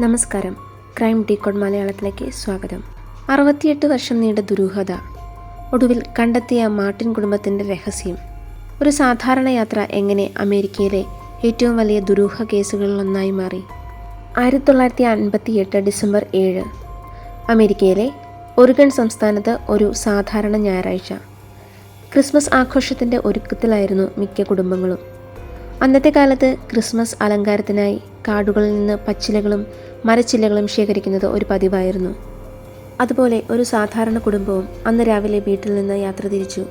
നമസ്കാരം. Crime decode മലയാളത്തിലേക്ക് സ്വാഗതം. 68 വർഷം നീണ്ട ദുരൂഹത. ഒടുവിൽ കണ്ടെത്തിയ മാർട്ടിൻ കുടുംബത്തിൻ്റെ രഹസ്യം. ഒരു സാധാരണ യാത്ര എങ്ങനെ അമേരിക്കയിലെ ഏറ്റവും വലിയ ദുരൂഹ കേസുകളിലൊന്നായി മാറി? 1958 ഡിസംബർ 7 അമേരിക്കയിലെ ഒറിഗൺ സംസ്ഥാനത്ത് ഒരു സാധാരണ ഞായറാഴ്ച. ക്രിസ്മസ് ആഘോഷത്തിൻ്റെ ഒരുക്കത്തിലായിരുന്നു മിക്ക കുടുംബങ്ങളും. അന്നത്തെ കാലത്ത് ക്രിസ്മസ് അലങ്കാരത്തിനായി കാടുകളിൽ നിന്ന് പച്ചിലകളും മരച്ചില്ലകളും ശേഖരിക്കുന്നത് ഒരു പതിവായിരുന്നു. അതുപോലെ ഒരു സാധാരണ കുടുംബവും അന്ന് രാവിലെ വീട്ടിൽ നിന്ന് യാത്ര തിരിച്ചു.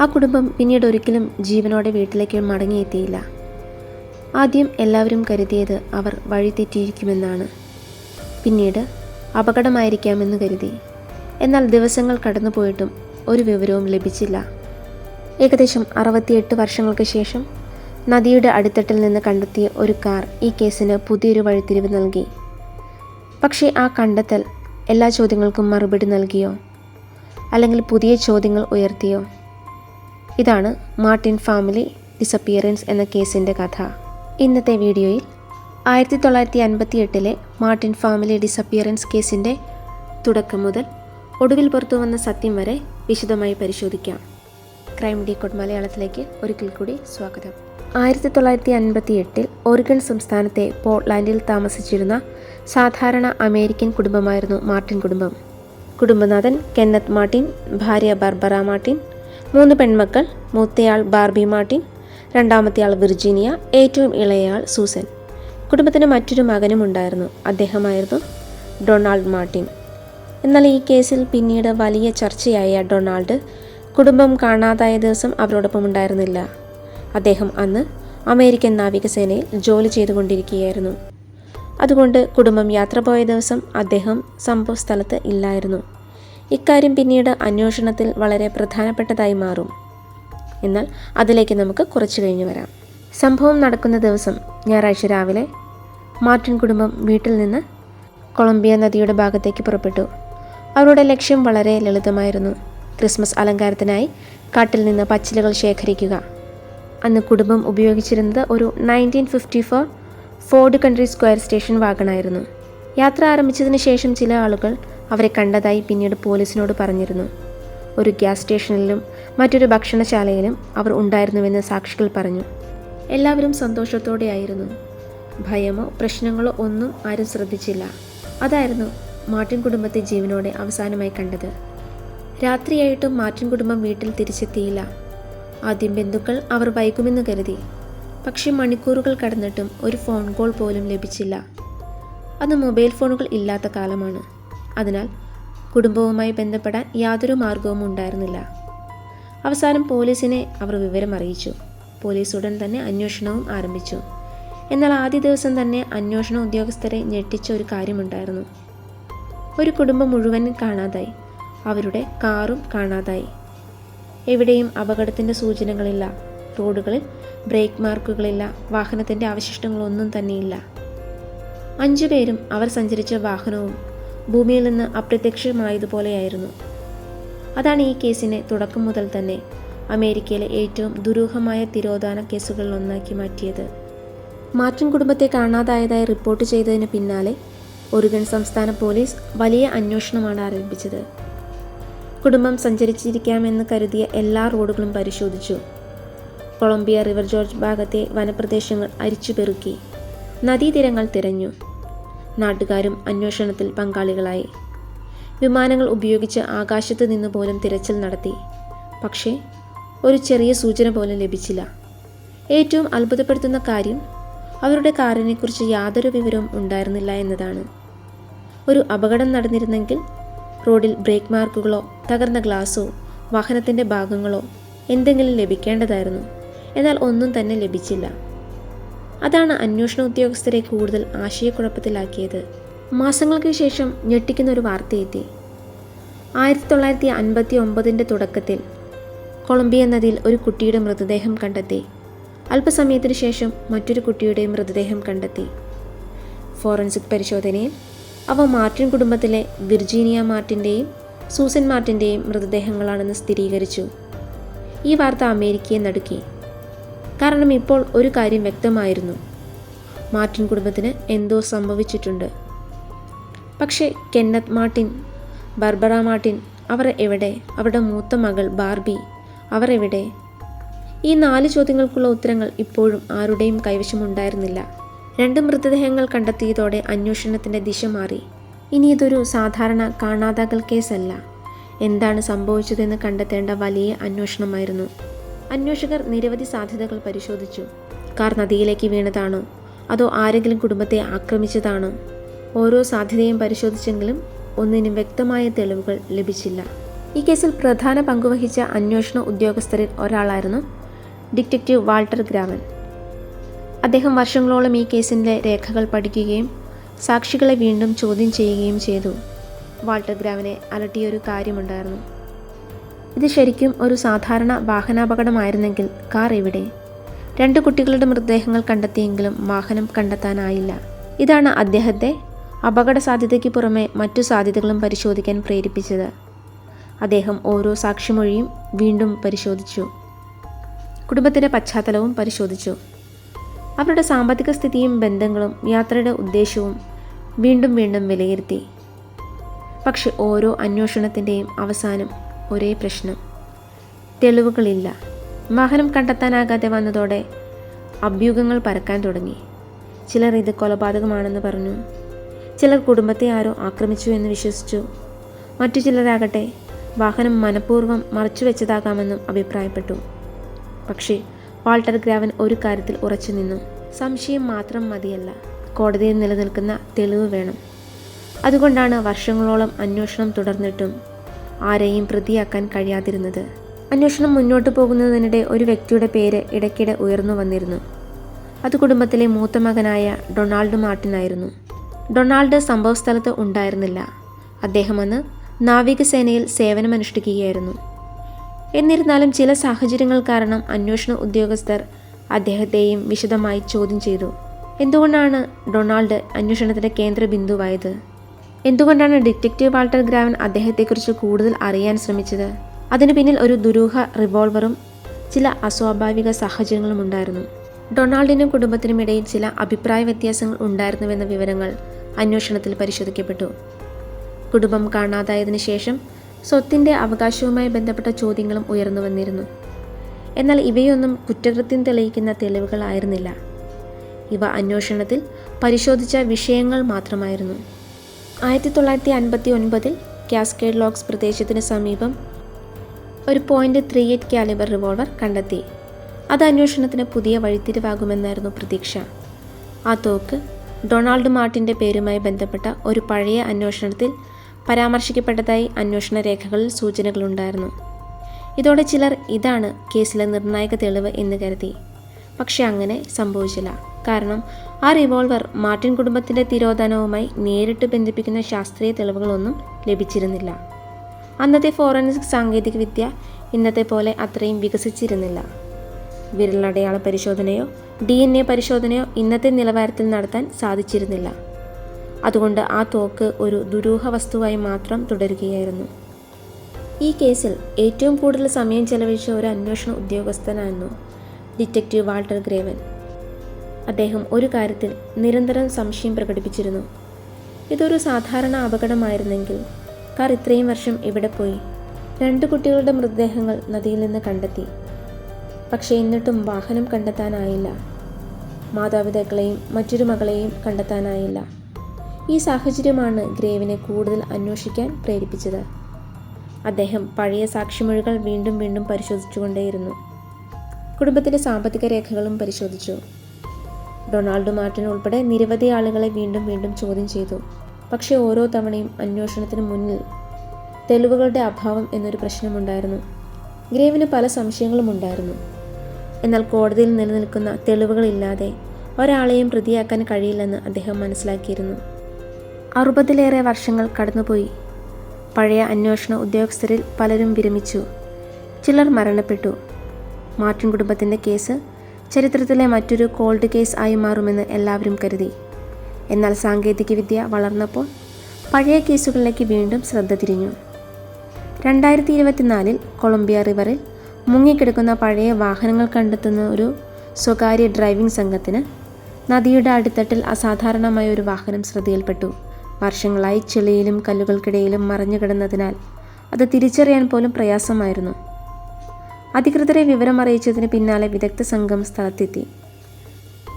ആ കുടുംബം പിന്നീട് ഒരിക്കലും ജീവനോടെ വീട്ടിലേക്ക് മടങ്ങിയെത്തിയില്ല. ആദ്യം എല്ലാവരും കരുതിയത് അവർ വഴി തെറ്റിയിരിക്കുമെന്നാണ്. പിന്നീട് അപകടമായിരിക്കാമെന്ന് കരുതി. എന്നാൽ ദിവസങ്ങൾ കടന്നുപോയിട്ടും ഒരു വിവരവും ലഭിച്ചില്ല. ഏകദേശം 68 വർഷങ്ങൾക്ക് ശേഷം നദിയുടെ അടിത്തട്ടിൽ നിന്ന് കണ്ടെത്തിയ ഒരു കാർ ഈ കേസിന് പുതിയൊരു വഴിത്തിരിവ് നൽകി. പക്ഷേ ആ കണ്ടെത്തൽ എല്ലാ ചോദ്യങ്ങൾക്കും മറുപടി നൽകിയോ, അല്ലെങ്കിൽ പുതിയ ചോദ്യങ്ങൾ ഉയർത്തിയോ? ഇതാണ് മാർട്ടിൻ ഫാമിലി ഡിസപ്പിയറൻസ് എന്ന കേസിൻ്റെ കഥ. ഇന്നത്തെ വീഡിയോയിൽ 1958 മാർട്ടിൻ ഫാമിലി ഡിസപ്പിയറൻസ് കേസിൻ്റെ തുടക്കം മുതൽ ഒടുവിൽ പുറത്തു വന്ന സത്യം വരെ വിശദമായി പരിശോധിക്കാം. ക്രൈം ഡീകോഡ് മലയാളത്തിലേക്ക് ഒരിക്കൽ കൂടി സ്വാഗതം. 1958 ഒറിഗൺ സംസ്ഥാനത്തെ പോർട്ട്ലാൻഡിൽ താമസിച്ചിരുന്ന സാധാരണ അമേരിക്കൻ കുടുംബമായിരുന്നു മാർട്ടിൻ കുടുംബം. കുടുംബനാഥൻ കെന്നത്ത് മാർട്ടിൻ, ഭാര്യ ബാർബറ മാർട്ടിൻ, 3 പെൺമക്കൾ. മൂത്തയാൾ ബാർബി മാർട്ടിൻ, രണ്ടാമത്തെയാൾ വിർജീനിയ, ഏറ്റവും ഇളയയാൾ സൂസൻ. കുടുംബത്തിന് മറ്റൊരു മകനും ഉണ്ടായിരുന്നു. അദ്ദേഹമായിരുന്നു ഡൊണാൾഡ് മാർട്ടിൻ. എന്നാൽ ഈ കേസിൽ പിന്നീട് വലിയ ചർച്ചയായ ഡൊണാൾഡ് കുടുംബം കാണാതായ ദിവസം അവരോടൊപ്പം ഉണ്ടായിരുന്നില്ല. അദ്ദേഹം അന്ന് അമേരിക്കൻ നാവികസേനയിൽ ജോലി ചെയ്തുകൊണ്ടിരിക്കുകയായിരുന്നു. അതുകൊണ്ട് കുടുംബം യാത്ര പോയ ദിവസം അദ്ദേഹം സംഭവ സ്ഥലത്ത് ഇല്ലായിരുന്നു. ഇക്കാര്യം പിന്നീട് അന്വേഷണത്തിൽ വളരെ പ്രധാനപ്പെട്ടതായി മാറും. എന്നാൽ അതിലേക്ക് നമുക്ക് കുറച്ചു കഴിഞ്ഞ് വരാം. സംഭവം നടക്കുന്ന ദിവസം ഞായറാഴ്ച രാവിലെ മാർട്ടിൻ കുടുംബം വീട്ടിൽ നിന്ന് കൊളംബിയ നദിയുടെ ഭാഗത്തേക്ക് പുറപ്പെട്ടു. അവരുടെ ലക്ഷ്യം വളരെ ലളിതമായിരുന്നു. ക്രിസ്മസ് അലങ്കാരത്തിനായി കാട്ടിൽ നിന്ന് പച്ചിലകൾ ശേഖരിക്കുക. അന്ന് കുടുംബം ഉപയോഗിച്ചിരുന്നത് ഒരു 1954 ഫോർഡ് കൺട്രി സ്ക്വയർ സ്റ്റേഷൻ വാഗണായിരുന്നു. യാത്ര ആരംഭിച്ചതിന് ശേഷം ചില ആളുകൾ അവരെ കണ്ടതായി പിന്നീട് പോലീസിനോട് പറഞ്ഞിരുന്നു. ഒരു ഗ്യാസ് സ്റ്റേഷനിലും മറ്റൊരു ഭക്ഷണശാലയിലും അവർ ഉണ്ടായിരുന്നുവെന്ന് സാക്ഷികൾ പറഞ്ഞു. എല്ലാവരും സന്തോഷത്തോടെയായിരുന്നു. ഭയമോ പ്രശ്നങ്ങളോ ഒന്നും ആരും ശ്രദ്ധിച്ചില്ല. അതായിരുന്നു മാർട്ടിൻ കുടുംബത്തെ ജീവനോടെ അവസാനമായി കണ്ടത്. രാത്രിയായിട്ടും മാർട്ടിൻ കുടുംബം വീട്ടിൽ തിരിച്ചെത്തിയില്ല. ആദ്യം ബന്ധുക്കൾ അവർ വൈകുമെന്ന് കരുതി. പക്ഷേ മണിക്കൂറുകൾ കടന്നിട്ടും ഒരു ഫോൺ കോൾ പോലും ലഭിച്ചില്ല. അന്ന് മൊബൈൽ ഫോണുകൾ ഇല്ലാത്ത കാലമാണ്. അതിനാൽ കുടുംബവുമായി ബന്ധപ്പെടാൻ യാതൊരു മാർഗവും ഉണ്ടായിരുന്നില്ല. അവസാനം പോലീസിനെ അവർ വിവരം അറിയിച്ചു. പോലീസ് ഉടൻ തന്നെ അന്വേഷണവും ആരംഭിച്ചു. എന്നാൽ ആദ്യ ദിവസം തന്നെ അന്വേഷണ ഉദ്യോഗസ്ഥരെ ഞെട്ടിച്ച ഒരു കാര്യമുണ്ടായിരുന്നു. ഒരു കുടുംബം മുഴുവൻ കാണാതായി. അവരുടെ കാറും കാണാതായി. എവിടെയും അപകടത്തിൻ്റെ സൂചനകളില്ല. റോഡുകളിൽ ബ്രേക്ക് മാർക്കുകളില്ല. വാഹനത്തിൻ്റെ അവശിഷ്ടങ്ങളൊന്നും തന്നെയില്ല. 5 പേരും അവർ സഞ്ചരിച്ച വാഹനവും ഭൂമിയിൽ നിന്ന് അപ്രത്യക്ഷമായതുപോലെയായിരുന്നു. അതാണ് ഈ കേസിനെ തുടക്കം മുതൽ തന്നെ അമേരിക്കയിലെ ഏറ്റവും ദുരൂഹമായ തിരോധാന കേസുകളിലൊന്നാക്കി മാറ്റിയത്. മാർട്ടിൻ കുടുംബത്തെ കാണാതായതായി റിപ്പോർട്ട് ചെയ്തതിന് പിന്നാലെ ഒറിഗൺ സംസ്ഥാന പോലീസ് വലിയ അന്വേഷണമാണ് ആരംഭിച്ചത്. കുടുംബം സഞ്ചരിച്ചിരിക്കാമെന്ന് കരുതിയ എല്ലാ റോഡുകളും പരിശോധിച്ചു. കൊളംബിയ റിവർ ജോർജ് ഭാഗത്തെ വനപ്രദേശങ്ങൾ അരിച്ചുപെറുക്കി. നദീതീരങ്ങൾ തിരഞ്ഞു. നാട്ടുകാരും അന്വേഷണത്തിൽ പങ്കാളികളായി. വിമാനങ്ങൾ ഉപയോഗിച്ച് ആകാശത്ത് നിന്ന് പോലും തിരച്ചിൽ നടത്തി. പക്ഷേ ഒരു ചെറിയ സൂചന പോലും ലഭിച്ചില്ല. ഏറ്റവും അത്ഭുതപ്പെടുത്തുന്ന കാര്യം അവരുടെ കാറിനെക്കുറിച്ച് യാതൊരു വിവരവും ഉണ്ടായിരുന്നില്ല എന്നതാണ്. ഒരു അപകടം നടന്നിരുന്നെങ്കിൽ റോഡിൽ ബ്രേക്ക് മാർക്കുകളോ തകർന്ന ഗ്ലാസോ വാഹനത്തിൻ്റെ ഭാഗങ്ങളോ എന്തെങ്കിലും ലഭിക്കേണ്ടതായിരുന്നു. എന്നാൽ ഒന്നും തന്നെ ലഭിച്ചില്ല. അതാണ് അന്വേഷണ ഉദ്യോഗസ്ഥരെ കൂടുതൽ ആശയക്കുഴപ്പത്തിലാക്കിയത്. മാസങ്ങൾക്ക് ശേഷം ഞെട്ടിക്കുന്ന ഒരു വാർത്തയെത്തി. 1959 തുടക്കത്തിൽ കൊളംബിയ നദിയിൽ ഒരു കുട്ടിയുടെ മൃതദേഹം കണ്ടെത്തി. അല്പസമയത്തിന് ശേഷം മറ്റൊരു കുട്ടിയുടെ മൃതദേഹം കണ്ടെത്തി. ഫോറൻസിക് പരിശോധനയിൽ അവ മാർട്ടിൻ കുടുംബത്തിലെ വിർജീനിയ മാർട്ടിൻ്റെയും സൂസൻ മാർട്ടിൻ്റെയും മൃതദേഹങ്ങളാണെന്ന് സ്ഥിരീകരിച്ചു. ഈ വാർത്ത അമേരിക്കയെ നടുക്കി. കാരണം ഇപ്പോൾ ഒരു കാര്യം വ്യക്തമായിരുന്നു. മാർട്ടിൻ കുടുംബത്തിന് എന്തോ സംഭവിച്ചിട്ടുണ്ട്. പക്ഷേ കെന്നത്ത് മാർട്ടിൻ, ബർബറ മാർട്ടിൻ, അവർ എവിടെ? അവരുടെ മൂത്ത മകൾ ബാർബി, അവർ എവിടെ? ഈ 4 ചോദ്യങ്ങൾക്കുള്ള ഉത്തരങ്ങൾ ഇപ്പോഴും ആരുടെയും കൈവശമുണ്ടായിരുന്നില്ല. 2 മൃതദേഹങ്ങൾ കണ്ടെത്തിയതോടെ അന്വേഷണത്തിൻ്റെ ദിശ മാറി. ഇനി ഇതൊരു സാധാരണ കാണാതാകൽ കേസല്ല. എന്താണ് സംഭവിച്ചതെന്ന് കണ്ടെത്തേണ്ട വലിയ അന്വേഷണമായിരുന്നു. അന്വേഷകർ നിരവധി സാധ്യതകൾ പരിശോധിച്ചു. കാർ നദിയിലേക്ക് വീണതാണോ, അതോ ആരെങ്കിലും കുടുംബത്തെ ആക്രമിച്ചതാണോ? ഓരോ സാധ്യതയും പരിശോധിച്ചെങ്കിലും ഒന്നിനും വ്യക്തമായ തെളിവുകൾ ലഭിച്ചില്ല. ഈ കേസിൽ പ്രധാന പങ്കുവഹിച്ച അന്വേഷണ ഉദ്യോഗസ്ഥരിൽ ഒരാളായിരുന്നു ഡിറ്റക്റ്റീവ് വാൾട്ടർ ഗ്രാവൻ. അദ്ദേഹം വർഷങ്ങളോളം ഈ കേസിൻ്റെ രേഖകൾ പഠിക്കുകയും സാക്ഷികളെ വീണ്ടും ചോദ്യം ചെയ്യുകയും ചെയ്തു. വാൾട്ടർ ഗ്രാവനെ അലട്ടിയൊരു കാര്യമുണ്ടായിരുന്നു. ഇത് ശരിക്കും ഒരു സാധാരണ വാഹനാപകടമായിരുന്നെങ്കിൽ കാർ എവിടെ? 2 കുട്ടികളുടെ മൃതദേഹങ്ങൾ കണ്ടെത്തിയെങ്കിലും വാഹനം കണ്ടെത്താനായില്ല. ഇതാണ് അദ്ദേഹത്തെ അപകട സാധ്യതയ്ക്ക് പുറമെ മറ്റു സാധ്യതകളും പരിശോധിക്കാൻ പ്രേരിപ്പിച്ചത്. അദ്ദേഹം ഓരോ സാക്ഷിമൊഴിയും വീണ്ടും പരിശോധിച്ചു. കുടുംബത്തിൻ്റെ പശ്ചാത്തലവും പരിശോധിച്ചു. അവരുടെ സാമ്പത്തിക സ്ഥിതിയും ബന്ധങ്ങളും യാത്രയുടെ ഉദ്ദേശവും വീണ്ടും വീണ്ടും വിലയിരുത്തി. പക്ഷെ ഓരോ അന്വേഷണത്തിൻ്റെയും അവസാനം ഒരേ പ്രശ്നം: തെളിവുകളില്ല. വാഹനം കണ്ടെത്താനാകാതെ വന്നതോടെ അഭ്യൂഹങ്ങൾ പരക്കാൻ തുടങ്ങി. ചിലർ ഇത് കൊലപാതകമാണെന്ന് പറഞ്ഞു, ചിലർ കുടുംബത്തെ ആരോ ആക്രമിച്ചു എന്ന് വിശ്വസിച്ചു, മറ്റു ചിലരാകട്ടെ വാഹനം മനഃപൂർവ്വം മറച്ചുവെച്ചതാകാമെന്നും അഭിപ്രായപ്പെട്ടു. പക്ഷേ വാൾട്ടർ ഗ്രാവൻ ഒരു കാര്യത്തിൽ ഉറച്ചു നിന്നു: സംശയം മാത്രം മതിയല്ല, കോടതിയിൽ നിലനിൽക്കുന്ന തെളിവ് വേണം. അതുകൊണ്ടാണ് വർഷങ്ങളോളം അന്വേഷണം തുടർന്നിട്ടും ആരെയും പ്രതിയാക്കാൻ കഴിയാതിരുന്നത്. അന്വേഷണം മുന്നോട്ട് പോകുന്നതിനിടെ ഒരു വ്യക്തിയുടെ പേര് ഇടയ്ക്കിടെ ഉയർന്നു വന്നിരുന്നു. അത് കുടുംബത്തിലെ മൂത്ത മകനായ ഡൊണാൾഡ് മാർട്ടിൻ ആയിരുന്നു. ഡൊണാൾഡ് സംഭവസ്ഥലത്ത് ഉണ്ടായിരുന്നില്ല. അദ്ദേഹം അന്ന് നാവികസേനയിൽ സേവനമനുഷ്ഠിക്കുകയായിരുന്നു. എന്നിരുന്നാലും ചില സാഹചര്യങ്ങൾ കാരണം അന്വേഷണ ഉദ്യോഗസ്ഥർ അദ്ദേഹത്തെയും വിശദമായി ചോദ്യം ചെയ്തു. എന്തുകൊണ്ടാണ് ഡൊണാൾഡ് അന്വേഷണത്തിൻ്റെ കേന്ദ്ര ബിന്ദുവായത്? എന്തുകൊണ്ടാണ് ഡിറ്റക്റ്റീവ് വാൾട്ടർ ഗ്രാവൻ അദ്ദേഹത്തെക്കുറിച്ച് കൂടുതൽ അറിയാൻ ശ്രമിച്ചത്? അതിനു പിന്നിൽ ഒരു ദുരൂഹ റിവോൾവറും ചില അസ്വാഭാവിക സാഹചര്യങ്ങളും ഉണ്ടായിരുന്നു. ഡൊണാൾഡിനും കുടുംബത്തിനും ഇടയിൽ ചില അഭിപ്രായ വ്യത്യാസങ്ങൾ ഉണ്ടായിരുന്നുവെന്ന വിവരങ്ങൾ അന്വേഷണത്തിൽ പരിശോധിക്കപ്പെട്ടു. കുടുംബം കാണാതായതിനു ശേഷം സ്വത്തിൻ്റെ അവകാശവുമായി ബന്ധപ്പെട്ട ചോദ്യങ്ങളും ഉയർന്നു വന്നിരുന്നു. എന്നാൽ ഇവയൊന്നും കുറ്റകൃത്യം തെളിയിക്കുന്ന തെളിവുകളായിരുന്നില്ല. ഇവ അന്വേഷണത്തിൽ പരിശോധിച്ച വിഷയങ്ങൾ മാത്രമായിരുന്നു. 1959 കാസ്കേഡ് ലോക്സ് പ്രദേശത്തിന് സമീപം ഒരു .38 കാലിബർ റിവോൾവർ കണ്ടെത്തി. അത് അന്വേഷണത്തിന് പുതിയ വഴിത്തിരിവാകുമെന്നായിരുന്നു പ്രതീക്ഷ. ആ തോക്ക് ഡൊണാൾഡ് മാർട്ടിൻ്റെ പേരുമായി ബന്ധപ്പെട്ട ഒരു പഴയ അന്വേഷണത്തിൽ പരാമർശിക്കപ്പെട്ടതായി അന്വേഷണ രേഖകളിൽ സൂചനകളുണ്ടായിരുന്നു. ഇതോടെ ചിലർ ഇതാണ് കേസിലെ നിർണായക തെളിവ് എന്ന് കരുതി. പക്ഷെ അങ്ങനെ സംഭവിച്ചില്ല. കാരണം ആ റിവോൾവർ മാർട്ടിൻ കുടുംബത്തിൻ്റെ തിരോധാനവുമായി നേരിട്ട് ബന്ധിപ്പിക്കുന്ന ശാസ്ത്രീയ തെളിവുകളൊന്നും ലഭിച്ചിരുന്നില്ല. അന്നത്തെ ഫോറൻസിക് സാങ്കേതികവിദ്യ ഇന്നത്തെ പോലെ അത്രയും വികസിച്ചിരുന്നില്ല. വിരലടയാള പരിശോധനയോ DNA പരിശോധനയോ ഇന്നത്തെ നിലവാരത്തിൽ നടത്താൻ സാധിച്ചിരുന്നില്ല. അതുകൊണ്ട് ആ തോക്ക് ഒരു ദുരൂഹ വസ്തുവായി മാത്രം തുടരുകയായിരുന്നു. ഈ കേസിൽ ഏറ്റവും കൂടുതൽ സമയം ചെലവഴിച്ച ഒരു അന്വേഷണ ഉദ്യോഗസ്ഥനായിരുന്നു ഡിറ്റക്റ്റീവ് വാൾട്ടർ ഗ്രേവൻ. അദ്ദേഹം ഒരു കാര്യത്തിൽ നിരന്തരം സംശയം പ്രകടിപ്പിച്ചിരുന്നു: ഇതൊരു സാധാരണ അപകടമായിരുന്നെങ്കിൽ കാർ ഇത്രയും വർഷം എവിടെ പോയി? 2 കുട്ടികളുടെ മൃതദേഹങ്ങൾ നദിയിൽ നിന്ന് കണ്ടെത്തി. പക്ഷേ എന്നിട്ടും വാഹനം കണ്ടെത്താനായില്ല. മാതാപിതാക്കളെയും മറ്റൊരു മകളെയും കണ്ടെത്താനായില്ല. ഈ സാഹചര്യമാണ് ഗ്രേവിനെ കൂടുതൽ അന്വേഷിക്കാൻ പ്രേരിപ്പിച്ചത്. അദ്ദേഹം പഴയ സാക്ഷിമൊഴികൾ വീണ്ടും വീണ്ടും പരിശോധിച്ചുകൊണ്ടേയിരുന്നു. കുടുംബത്തിലെ സാമ്പത്തിക രേഖകളും പരിശോധിച്ചു. ഡൊണാൾഡ് മാർട്ടിൻ ഉൾപ്പെടെ നിരവധി ആളുകളെ വീണ്ടും വീണ്ടും ചോദ്യം ചെയ്തു. പക്ഷേ ഓരോ തവണയും അന്വേഷണത്തിന് മുന്നിൽ തെളിവുകളുടെ അഭാവം എന്നൊരു പ്രശ്നമുണ്ടായിരുന്നു. ഗ്രേവിന് പല സംശയങ്ങളും ഉണ്ടായിരുന്നു. എന്നാൽ കോടതിയിൽ നിലനിൽക്കുന്ന തെളിവുകളില്ലാതെ ഒരാളെയും പ്രതിയാക്കാൻ കഴിയില്ലെന്ന് അദ്ദേഹം മനസ്സിലാക്കിയിരുന്നു. 60-ലേറെ വർഷങ്ങൾ കടന്നുപോയി. പഴയ അന്വേഷണ ഉദ്യോഗസ്ഥരിൽ പലരും വിരമിച്ചു. ചിലർ മരണപ്പെട്ടു. മാർട്ടിൻ കുടുംബത്തിൻ്റെ കേസ് ചരിത്രത്തിലെ മറ്റൊരു കോൾഡ് കേസ് ആയി മാറുമെന്ന് എല്ലാവരും കരുതി. എന്നാൽ സാങ്കേതികവിദ്യ വളർന്നപ്പോൾ പഴയ കേസുകളിലേക്ക് വീണ്ടും ശ്രദ്ധ തിരിഞ്ഞു. 2024 കൊളംബിയ റിവറിൽ മുങ്ങിക്കിടക്കുന്ന പഴയ വാഹനങ്ങൾ കണ്ടെത്തുന്ന ഒരു സ്വകാര്യ ഡ്രൈവിംഗ് സംഘത്തിന് നദിയുടെ അടിത്തട്ടിൽ അസാധാരണമായ ഒരു വാഹനം ശ്രദ്ധയിൽപ്പെട്ടു. വർഷങ്ങളായി ചെളിയിലും കല്ലുകൾക്കിടയിലും മറഞ്ഞു കിടന്നതിനാൽ അത് തിരിച്ചറിയാൻ പോലും പ്രയാസമായിരുന്നു. അധികൃതരെ വിവരം അറിയിച്ചതിന് പിന്നാലെ വിദഗ്ധ സംഘം സ്ഥലത്തെത്തി.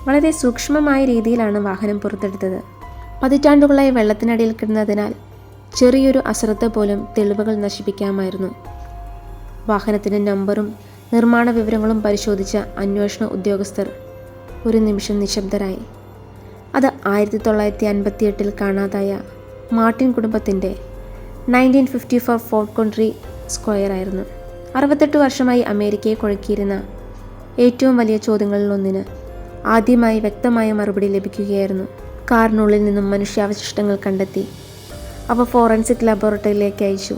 വളരെ സൂക്ഷ്മമായ രീതിയിലാണ് വാഹനം പുറത്തെടുത്തത്. പതിറ്റാണ്ടുകളായി വെള്ളത്തിനടിയിൽ കിടന്നതിനാൽ ചെറിയൊരു അശ്രദ്ധ പോലും തെളിവുകൾ നശിപ്പിക്കാമായിരുന്നു. വാഹനത്തിൻ്റെ നമ്പറും നിർമ്മാണ വിവരങ്ങളും പരിശോധിച്ച അന്വേഷണ ഉദ്യോഗസ്ഥർ ഒരു നിമിഷം നിശബ്ദരായി. അത് 1958 കാണാതായ മാർട്ടിൻ കുടുംബത്തിൻ്റെ 1954 ഫോർട്ട് കോൺട്രി സ്ക്വയർ ആയിരുന്നു. 68 വർഷമായി അമേരിക്കയെ കുഴക്കിയിരുന്ന ഏറ്റവും വലിയ ചോദ്യങ്ങളിലൊന്നിന് ആദ്യമായി വ്യക്തമായ മറുപടി ലഭിക്കുകയായിരുന്നു. കാറിനുള്ളിൽ നിന്നും മനുഷ്യാവശിഷ്ടങ്ങൾ കണ്ടെത്തി. അവ ഫോറൻസിക് ലബോറട്ടറിയിലേക്ക് അയച്ചു.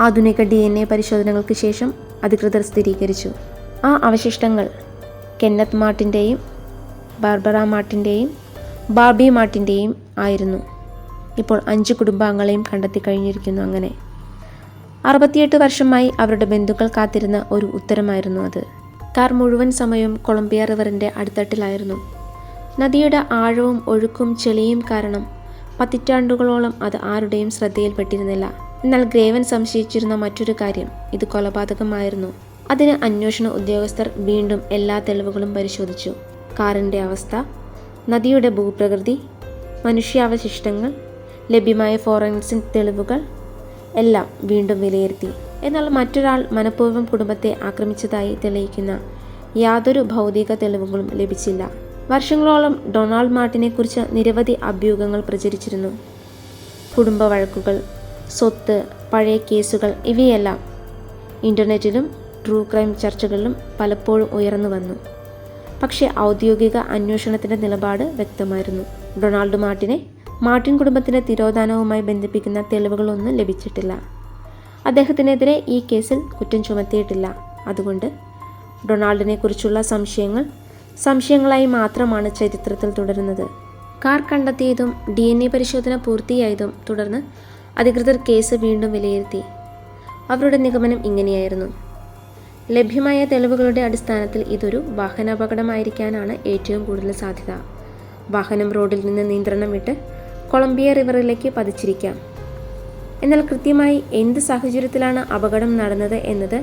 ആധുനിക DNA പരിശോധനകൾക്ക് ശേഷം അധികൃതർ സ്ഥിരീകരിച്ചു, ആ അവശിഷ്ടങ്ങൾ കെന്നത്ത് മാർട്ടിൻ്റെയും ബാർബറ മാർട്ടിൻ്റെയും ബാർബി മാർട്ടിൻ്റെയും ആയിരുന്നു. ഇപ്പോൾ 5 കുടുംബാംഗങ്ങളെയും കണ്ടെത്തി കഴിഞ്ഞിരിക്കുന്നു. അങ്ങനെ 68 വർഷമായി അവരുടെ ബന്ധുക്കൾ കാത്തിരുന്ന ഒരു ഉത്തരമായിരുന്നു അത്. കാർ മുഴുവൻ സമയവും കൊളംബിയ റിവറിൻ്റെ അടിത്തട്ടിലായിരുന്നു. നദിയുടെ ആഴവും ഒഴുക്കും ചെളിയും കാരണം പതിറ്റാണ്ടുകളോളം അത് ആരുടെയും ശ്രദ്ധയിൽപ്പെട്ടിരുന്നില്ല. എന്നാൽ ഗ്രേവൻ സംശയിച്ചിരുന്ന മറ്റൊരു കാര്യം, ഇത് കൊലപാതകമായിരുന്നു. അതിന് അന്വേഷണ ഉദ്യോഗസ്ഥർ വീണ്ടും എല്ലാ തെളിവുകളും പരിശോധിച്ചു. കാറിൻ്റെ അവസ്ഥ, നദിയുടെ ഭൂപ്രകൃതി, മനുഷ്യാവശിഷ്ടങ്ങൾ, ലഭ്യമായ ഫോറൻസിക് തെളിവുകൾ എല്ലാം വീണ്ടും വിലയിരുത്തി. എന്നാൽ മറ്റൊരാൾ മനഃപൂർവ്വം കുടുംബത്തെ ആക്രമിച്ചതായി തെളിയിക്കുന്ന യാതൊരു ഭൗതിക തെളിവുകളും ലഭിച്ചില്ല. വർഷങ്ങളോളം ഡൊണാൾഡ് മാർട്ടിനെക്കുറിച്ച് നിരവധി അഭ്യൂഹങ്ങൾ പ്രചരിച്ചിരുന്നു. കുടുംബ വഴക്കുകൾ, സ്വത്ത്, പഴയ കേസുകൾ ഇവയെല്ലാം ഇൻ്റർനെറ്റിലും ട്രൂ ക്രൈം ചർച്ചകളിലും പലപ്പോഴും ഉയർന്നു വന്നു. പക്ഷേ ഔദ്യോഗിക അന്വേഷണത്തിൻ്റെ നിലപാട് വ്യക്തമായിരുന്നു. ഡൊണാൾഡ് മാർട്ടിൻ കുടുംബത്തിൻ്റെ തിരോധാനവുമായി ബന്ധിപ്പിക്കുന്ന തെളിവുകളൊന്നും ലഭിച്ചിട്ടില്ല. അദ്ദേഹത്തിനെതിരെ ഈ കേസിൽ കുറ്റം ചുമത്തിയിട്ടില്ല. അതുകൊണ്ട് ഡൊണാൾഡിനെ കുറിച്ചുള്ള സംശയങ്ങളായി മാത്രമാണ് ചരിത്രത്തിൽ തുടരുന്നത്. കാർ കണ്ടെത്തിയതും DNA പരിശോധന പൂർത്തിയായതും തുടർന്ന് അധികൃതർ കേസ് വീണ്ടും വിലയിരുത്തി. അവരുടെ നിഗമനം ഇങ്ങനെയായിരുന്നു: ലഭ്യമായ തെളിവുകളുടെ അടിസ്ഥാനത്തിൽ ഇതൊരു വാഹനാപകടമായിരിക്കാനാണ് ഏറ്റവും കൂടുതൽ സാധ്യത. വാഹനം റോഡിൽ നിന്ന് നിയന്ത്രണം വിട്ട് കൊളംബിയ റിവറിലേക്ക് പതിച്ചിരിക്കാം. എന്നാൽ കൃത്യമായി എന്ത് സാഹചര്യത്തിലാണ് അപകടം നടന്നത് എന്നത്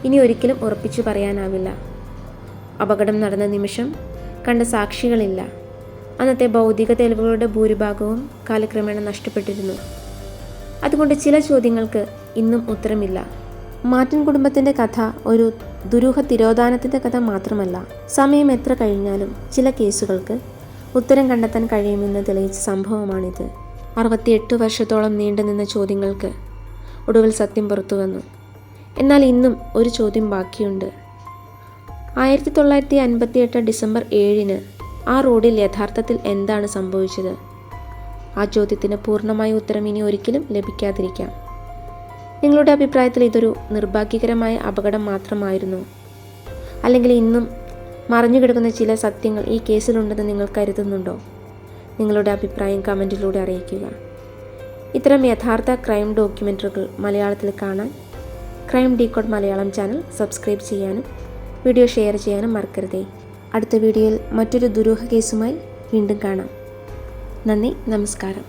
ഇനി ഒരിക്കലും ഉറപ്പിച്ചു പറയാനാവില്ല. അപകടം നടന്ന നിമിഷം കണ്ട സാക്ഷികളില്ല. അന്നത്തെ ഭൗതിക തെളിവുകളുടെ ഭൂരിഭാഗവും കാലക്രമേണ നഷ്ടപ്പെട്ടിരുന്നു. അതുകൊണ്ട് ചില ചോദ്യങ്ങൾക്ക് ഇന്നും ഉത്തരമില്ല. മാർട്ടിൻ കുടുംബത്തിൻ്റെ കഥ ഒരു ദുരൂഹ തിരോധാനത്തിൻ്റെ കഥ മാത്രമല്ല. സമയം എത്ര കഴിഞ്ഞാലും ചില കേസുകൾക്ക് ഉത്തരം കണ്ടെത്താൻ കഴിയുമെന്ന് തെളിയിച്ച സംഭവമാണിത്. 68 വർഷത്തോളം നീണ്ടുനിന്ന ചോദ്യങ്ങൾക്ക് ഒടുവിൽ സത്യം പുറത്തു വന്നു. എന്നാൽ ഇന്നും ഒരു ചോദ്യം ബാക്കിയുണ്ട്. 1958 ഡിസംബർ 7 ആ റോഡിൽ യഥാർത്ഥത്തിൽ എന്താണ് സംഭവിച്ചത്? ആ ചോദ്യത്തിന് പൂർണ്ണമായ ഉത്തരം ഇനി ഒരിക്കലും ലഭിക്കാതിരിക്കാം. നിങ്ങളുടെ അഭിപ്രായത്തിൽ ഇതൊരു നിർഭാഗ്യകരമായ അപകടം മാത്രമായിരുന്നോ? അല്ലെങ്കിൽ ഇന്നും മറഞ്ഞുകിടക്കുന്ന ചില സത്യങ്ങൾ ഈ കേസിലുണ്ടെന്ന് നിങ്ങൾ കരുതുന്നുണ്ടോ? നിങ്ങളുടെ അഭിപ്രായം കമൻറ്റിലൂടെ അറിയിക്കുക. ഇത്തരം യഥാർത്ഥ ക്രൈം ഡോക്യുമെൻ്ററികൾ മലയാളത്തിൽ കാണാൻ crime decode Malayalam channel subscribe ചെയ്യാനും വീഡിയോ ഷെയർ ചെയ്യാനും മറക്കരുതേ. അടുത്ത വീഡിയോയിൽ മറ്റൊരു ദുരൂഹ കേസുമായി വീണ്ടും കാണാം. നന്ദി, നമസ്കാരം.